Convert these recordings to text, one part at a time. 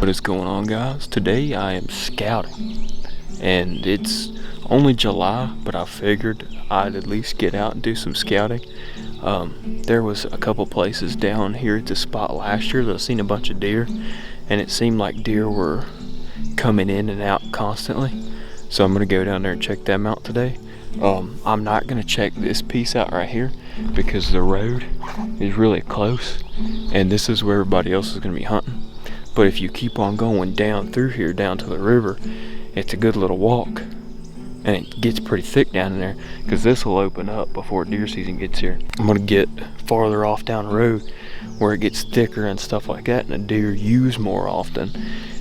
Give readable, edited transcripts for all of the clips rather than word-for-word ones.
What is going on, guys? Today I am scouting, and it's only July, but I figured I'd at least get out and do some scouting. There was a couple places down here at this spot last year that I seen a bunch of deer, and it seemed like deer were coming in and out constantly. So I'm gonna go down there and check them out today. I'm not gonna check this piece out right here because the road is really close, and this is where everybody else is gonna be hunting. But if you keep on going down through here, down to the river, it's a good little walk. And it gets pretty thick down in there because this will open up before deer season gets here. I'm gonna get farther off down the road where it gets thicker and stuff like that, and the deer use more often.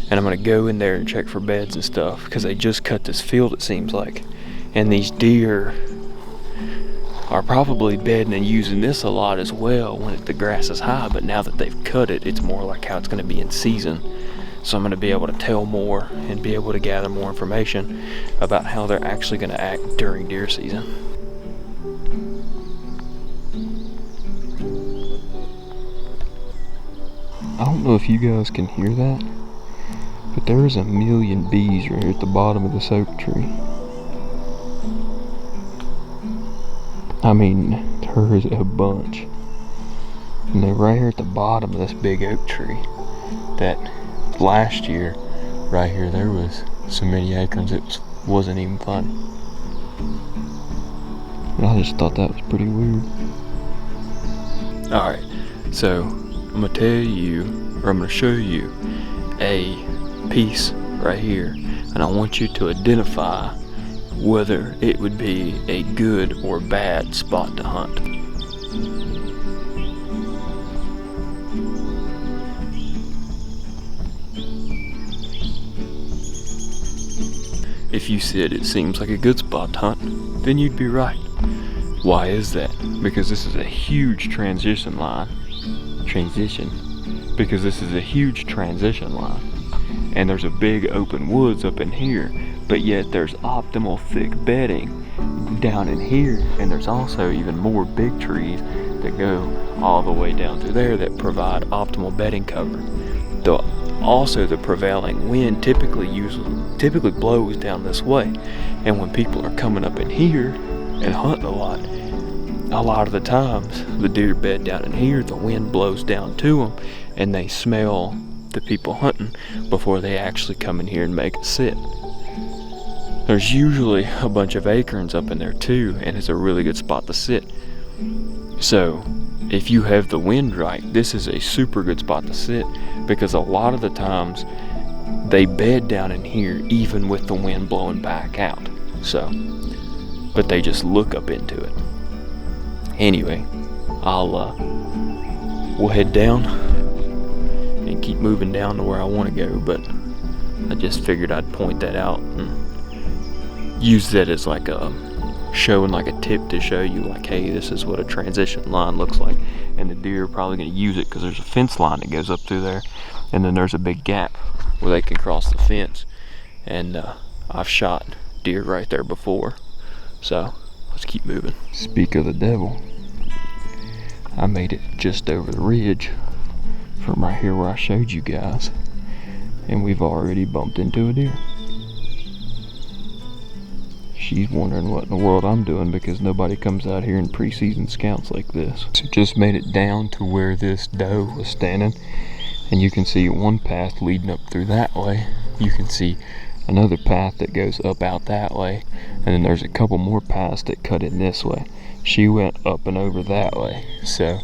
And I'm gonna go in there and check for beds and stuff because they just cut this field, it seems like. And these deer are probably bedding and using this a lot as well when the grass is high, but now that they've cut it, it's more like how it's going to be in season. So I'm going to be able to tell more and be able to gather more information about how they're actually going to act during deer season. I don't know if you guys can hear that, but there's a million bees right here at the bottom of this oak tree. I mean, there's a bunch. And they're right here at the bottom of this big oak tree. That last year, right here, there was so many acorns it wasn't even funny. And I just thought that was pretty weird. Alright, so I'm gonna tell you, or I'm gonna show you a piece right here. And I want you to identify whether it would be a good or bad spot to hunt. If you said it seems like a good spot to hunt, then you'd be right. Why is that? Because this is a huge transition line. Because this is a huge transition line. And there's a big open woods up in here, but yet there's optimal thick bedding down in here, and there's also even more big trees that go all the way down through there that provide optimal bedding cover. Also the prevailing wind typically blows down this way, and when people are coming up in here and hunting a lot of the times the deer bed down in here, the wind blows down to them and they smell the people hunting before they actually come in here and make it sit. There's usually a bunch of acorns up in there too, and it's a really good spot to sit. So if you have the wind right, this is a super good spot to sit, because a lot of the times they bed down in here even with the wind blowing back out. But they just look up into it. Anyway, we'll head down and keep moving down to where I want to go, but I just figured I'd point that out and use that as like showing like a tip to show you like, hey, this is what a transition line looks like. And the deer are probably going to use it because there's a fence line that goes up through there, and then there's a big gap where they can cross the fence. And I've shot deer right there before, so let's keep moving. Speak of the devil, I made it just over the ridge from right here where I showed you guys, and we've already bumped into a deer. She's wondering what in the world I'm doing because nobody comes out here in pre-season scouts like this. So just made it down to where this doe was standing, and you can see one path leading up through that way. You can see another path that goes up out that way, and then there's a couple more paths that cut in this way. She went up and over that way, so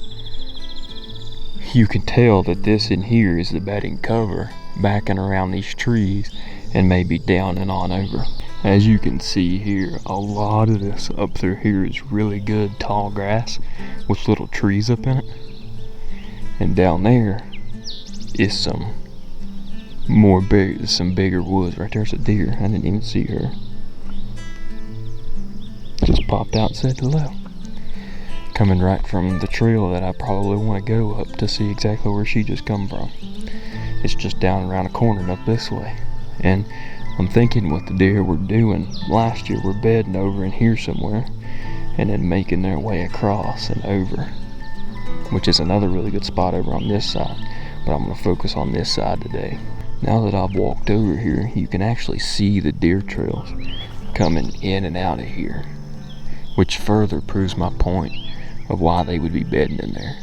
you can tell that this in here is the bedding cover, backing around these trees and maybe down and on over. As you can see here, a lot of this up through here is really good tall grass with little trees up in it. And down there is some bigger woods. Right there's a deer. I didn't even see her. Just popped out and said hello. Coming right from the trail that I probably want to go up to see exactly where she just come from. It's just down around a corner and up this way. And I'm thinking what the deer were doing last year were bedding over in here somewhere and then making their way across and over, which is another really good spot over on this side, but I'm going to focus on this side today. Now that I've walked over here, you can actually see the deer trails coming in and out of here, which further proves my point of why they would be bedding in there.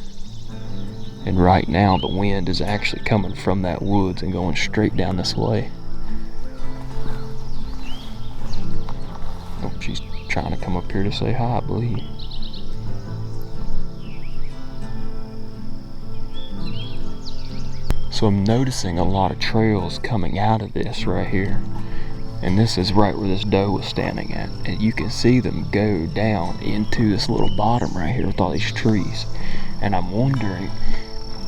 And right now the wind is actually coming from that woods and going straight down this way. Oh, she's trying to come up here to say hi, I believe. So I'm noticing a lot of trails coming out of this right here. And this is right where this doe was standing at. And you can see them go down into this little bottom right here with all these trees. And I'm wondering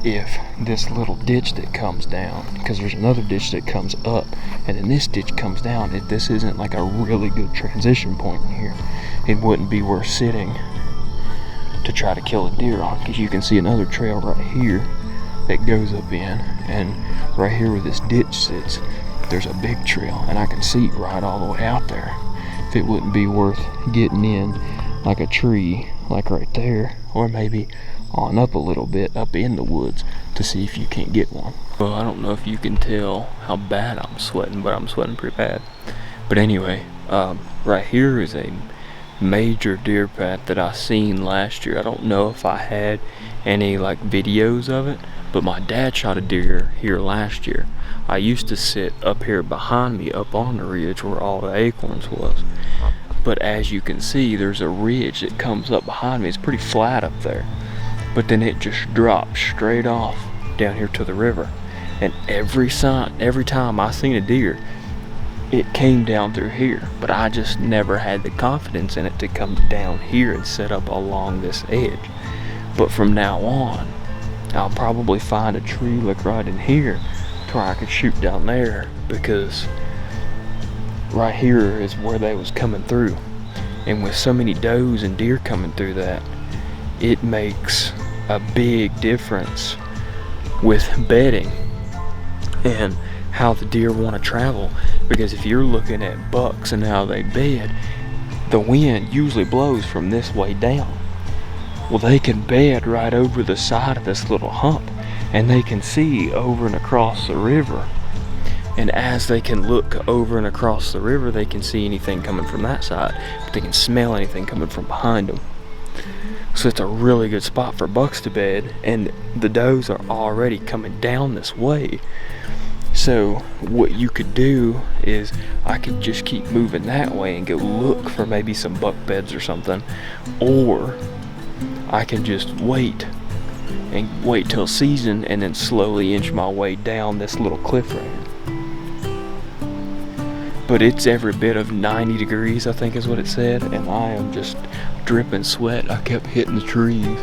if this little ditch that comes down, because there's another ditch that comes up, and then this ditch comes down, if this isn't like a really good transition point in here, it wouldn't be worth sitting to try to kill a deer on, because you can see another trail right here that goes up in, and right here where this ditch sits, there's a big trail, and I can see right all the way out there. If it wouldn't be worth getting in like a tree, like right there, or maybe on up a little bit up in the woods to see if you can't get one. Well, I don't know if you can tell how bad I'm sweating, but I'm sweating pretty bad. But anyway, right here is a major deer path that I seen last year. I don't know if I had any like videos of it, but my dad shot a deer here last year. I used to sit up here behind me up on the ridge where all the acorns was. But as you can see, there's a ridge that comes up behind me. It's pretty flat up there, but then it just drops straight off down here to the river. And every time I seen a deer, it came down through here, but I just never had the confidence in it to come down here and set up along this edge. But from now on, I'll probably find a tree like right in here to where I could shoot down there, because right here is where they was coming through. And with so many does and deer coming through that, it makes a big difference with bedding and how the deer want to travel. Because if you're looking at bucks and how they bed, the wind usually blows from this way down. Well, they can bed right over the side of this little hump, and they can see over and across the river. And as they can look over and across the river, they can see anything coming from that side, but they can smell anything coming from behind them. So it's a really good spot for bucks to bed, and the does are already coming down this way. So what you could do is I could just keep moving that way and go look for maybe some buck beds or something, or I can just wait till season and then slowly inch my way down this little cliff right here. But it's every bit of 90 degrees, I think is what it said, and I am just dripping sweat. I kept hitting the trees,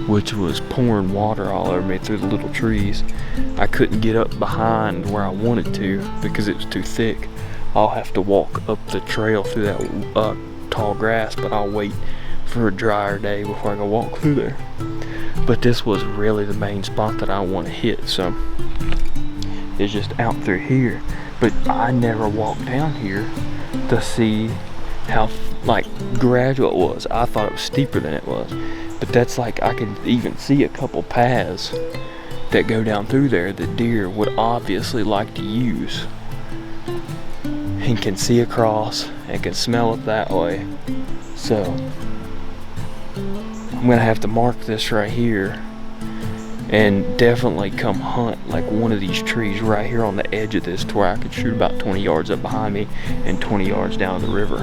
which was pouring water all over me through the little trees. I couldn't get up behind where I wanted to because it was too thick. I'll have to walk up the trail through that tall grass, but I'll wait for a drier day before I go walk through there. But this was really the main spot that I want to hit, so it's just out through here. But I never walked down here to see how like gradual it was. I thought it was steeper than it was, but that's like I can even see a couple paths that go down through there that deer would obviously like to use, and can see across and can smell it that way. So I'm gonna have to mark this right here and definitely come hunt like one of these trees right here on the edge of this, to where I could shoot about 20 yards up behind me and 20 yards down the river,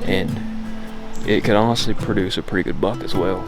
and it could honestly produce a pretty good buck as well.